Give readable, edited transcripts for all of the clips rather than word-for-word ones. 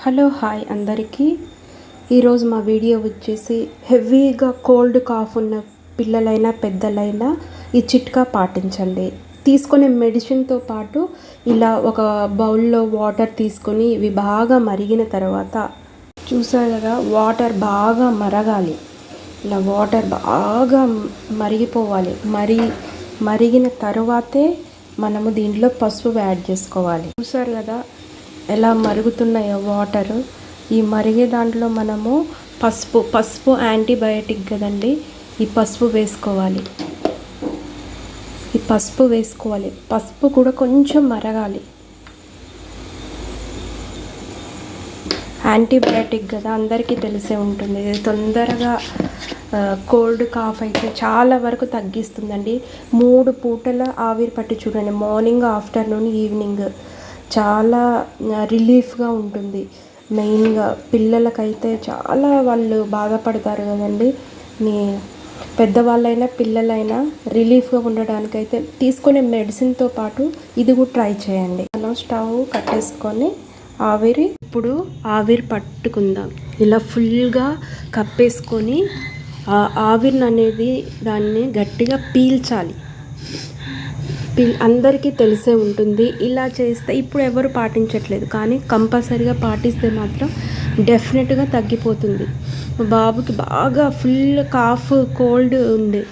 Hello hi అందరికీ. ఈరోజు మా వీడియో వచ్చేసి హెవీగా కోల్డ్ కాఫ్ ఉన్న పిల్లలైనా పెద్దలైనా ఈ చిట్కా పాటించండి. తీసుకునే మెడిసిన్తో పాటు ఇలా ఒక బౌల్లో వాటర్ తీసుకొని ఇవి బాగా మరిగిన తర్వాత చూసారు కదా, వాటర్ బాగా మరగాలి. ఇలా వాటర్ బాగా మరిగిపోవాలి. మరిగిన తర్వాతే మనము దీంట్లో పసుపు యాడ్ చేసుకోవాలి. చూసారు కదా ఎలా మరుగుతున్నాయో వాటరు. ఈ మరిగే దాంట్లో మనము పసుపు యాంటీబయాటిక్ కదండి, ఈ పసుపు వేసుకోవాలి. పసుపు కూడా కొంచెం మరగాలి. యాంటీబయాటిక్ కదా, అందరికీ తెలిసే ఉంటుంది. ఇది తొందరగా కోల్డ్ కాఫ్ అయితే చాలా వరకు తగ్గిస్తుందండి. 3 పూటల ఆవిరి పట్టి చూడండి, మార్నింగ్, ఆఫ్టర్నూన్, ఈవినింగ్. చాలా రిలీఫ్గా ఉంటుంది. మెయిన్గా పిల్లలకైతే చాలా వాళ్ళు బాధపడతారు కదండి. పెద్దవాళ్ళైనా పిల్లలైనా రిలీఫ్గా ఉండడానికైతే తీసుకునే మెడిసిన్తో పాటు ఇది కూడా ట్రై చేయండి. మనం స్టవ్ కట్టేసుకొని ఇప్పుడు ఆవిరి పట్టుకుందాం. ఇలా ఫుల్గా కప్పేసుకొని ఆ ఆవిరిని అనేది దాన్ని గట్టిగా పీల్చాలి. అందరికీ తెలిసే ఉంటుంది. ఇలా చేస్తే ఇప్పుడు ఎవరు పాటించట్లేదు, కానీ కంపల్సరీగా పాటిస్తే మాత్రం డెఫినెట్గా తగ్గిపోతుంది. మా బాబుకి బాగా ఫుల్ కాఫ్ కోల్డ్ ఉంది.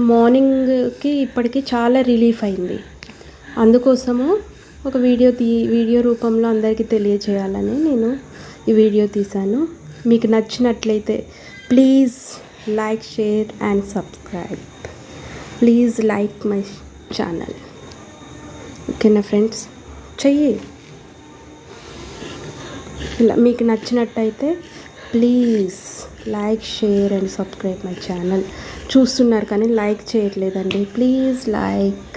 మార్నింగ్కి ఇప్పటికి చాలా రిలీఫ్ అయింది. అందుకోసము ఒక వీడియో రూపంలో అందరికీ తెలియజేయాలని నేను ఈ వీడియో తీశాను. మీకు నచ్చినట్లయితే please like, share and subscribe. Please like my channel. ఓకేనా ఫ్రెండ్స్, చెయ్యి. ఇలా మీకు నచ్చినట్టయితే please like, share and subscribe my channel. చూస్తున్నారు కానీ లైక్ చేయట్లేదండి. Please like.